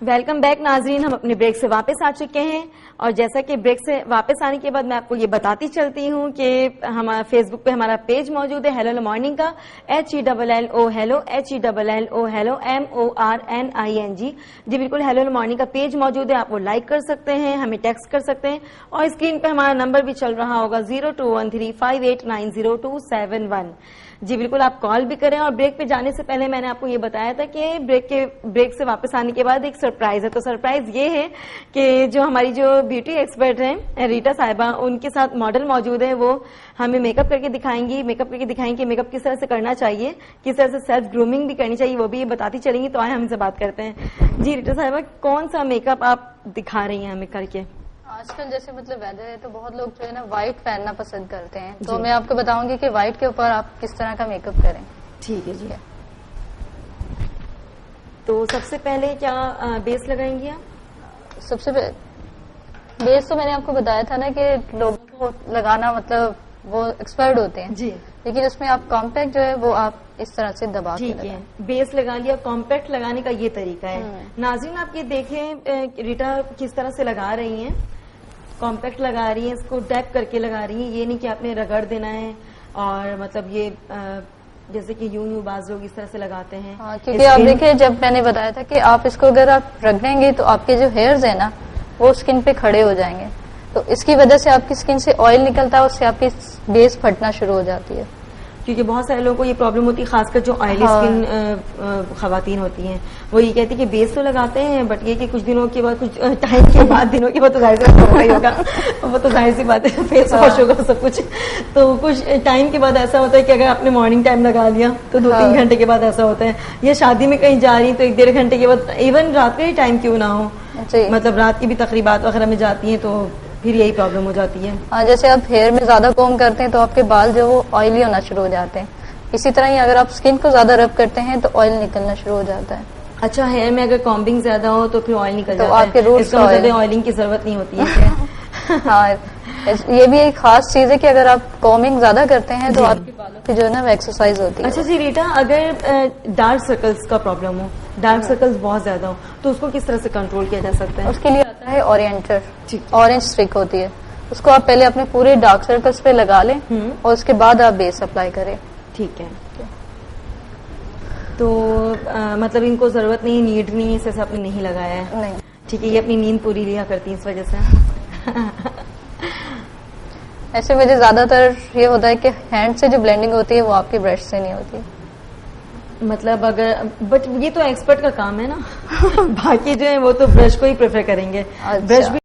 Welcome back नाजरीन, हम अपने ब्रेक से वापस आ चुके हैं और जैसा कि ब्रेक से वापस आने के बाद मैं आपको ये बताती चलती हूँ कि हमारा फेसबुक पे हमारा पेज मौजूद है हेलो मॉर्निंग का, HELLO hello HELLO hello MORNING। जी बिल्कुल, हेलो मॉर्निंग का पेज मौजूद है, आप वो लाइक कर सकते हैं, हमें टेक्स्ट कर सकते हैं और स्क्रीन पे हमारा नंबर भी चल रहा होगा 0213589027 जी बिल्कुल, आप कॉल भी करें। और ब्रेक पे जाने से पहले मैंने आपको ये बताया था कि ब्रेक से वापस आने के बाद एक सरप्राइज है। तो सरप्राइज ये है कि जो हमारी जो ब्यूटी एक्सपर्ट हैं रीटा साहिबा, उनके साथ मॉडल मौजूद है, वो हमें मेकअप करके दिखाएंगी मेकअप किस तरह से करना चाहिए, किस तरह से सेल्फ ग्रूमिंग भी करनी चाहिए, वो भी ये बताती चलेंगी। तो आए हमसे बात करते हैं। जी रीटा साहिबा, कौन सा मेकअप आप दिखा रही हैं हमें करके? आजकल जैसे मतलब वेदर है तो बहुत लोग जो है ना व्हाइट पहनना पसंद करते हैं, तो मैं आपको बताऊंगी कि व्हाइट के ऊपर आप किस तरह का मेकअप करें। ठीक है जी। तो सबसे पहले क्या बेस लगाएंगी आप? सबसे बेस तो मैंने आपको बताया था ना कि लोगों को लगाना मतलब वो एक्सपर्ट होते हैं जी, लेकिन उसमें आप कॉम्पैक्ट जो है वो आप इस तरह से दबा के ठीक है। बेस लगा लिया, कॉम्पैक्ट लगाने का ये तरीका है। नाज़रीन आप ये देखें रीटा किस तरह से लगा रही हैं, कॉम्पैक्ट लगा रही हैं, इसको टैप करके लगा रही हैं। ये नहीं कि आपने रगड़ देना है और मतलब ये जैसे कि यूं बाज लोग इस तरह से लगाते हैं। हाँ, क्योंकि आप देखिए जब मैंने बताया था कि आप इसको अगर आप रख देंगे तो आपके जो हेयर्स है ना वो स्किन पे खड़े हो जाएंगे, तो इसकी वजह से आपकी स्किन से ऑयल निकलता है, उससे आपकी बेस फटना शुरू हो जाती है। क्योंकि बहुत सारे लोगों को ये प्रॉब्लम होती है, खासकर जो ऑयली स्किन खवातीन होती हैं, वो ये कहती है कि बेस तो लगाते हैं बट ये कि कुछ दिनों के बाद, कुछ टाइम के बाद, दिनों के बाद तो जाहिर सी बात ही होगा, वो तो जाहिर सी बात है, फेस वॉश होगा सब कुछ। तो कुछ टाइम के बाद ऐसा होता है कि अगर आपने मॉर्निंग टाइम लगा लिया तो 2-3 घंटे के बाद ऐसा होता है, या शादी में कहीं जा रही तो 1-1.5 घंटे के बाद, इवन रात का ही टाइम क्यों ना हो, मतलब रात की भी तकरीबात वगैरह में जाती है तो फिर यही प्रॉब्लम हो जाती है। हाँ, जैसे आप हेयर में ज्यादा कोम करते हैं तो आपके बाल जो वो ऑयली होना शुरू हो जाते हैं। इसी तरह ही अगर आप स्किन को ज्यादा रब करते हैं तो ऑयल निकलना शुरू हो जाता है। अच्छा, हेयर में अगर कॉम्बिंग ज्यादा हो तो फिर ऑयल निकल तो जाता आपके है, रूट्स इसका मतलब ऑयलिंग की जरूरत नहीं होती है। हाँ, ये भी एक खास चीज है कि अगर आप कॉमिंग ज्यादा करते हैं तो आपके बालों की जो है ना वो एक्सरसाइज होती है। अच्छा जी रीटा, अगर डार्क सर्कल्स का प्रॉब्लम हो, डार्क सर्कल्स बहुत ज्यादा हो, तो उसको किस तरह से कंट्रोल किया जा सकता है? उसके लिए आता है ओरिएंटर, ऑरेंज स्ट्रिक होती है, उसको आप पहले अपने पूरे डार्क सर्कल्स पे लगा लें और उसके बाद आप बेस अप्लाई करें। ठीक है। तो मतलब इनको जरूरत नहीं, नीड नहीं है, इसे आपने नहीं लगाया है? नहीं। ठीक है, ये अपनी नींद पूरी लिया करती है इस वजह से। ऐसे वजह ज्यादातर ये होता है कि हैंड से जो ब्लेंडिंग होती है वो आपकी ब्रश से नहीं होती। मतलब अगर, बट ये तो एक्सपर्ट का काम है ना। बाकी जो है वो तो ब्रश को ही प्रेफर करेंगे। ब्रश भी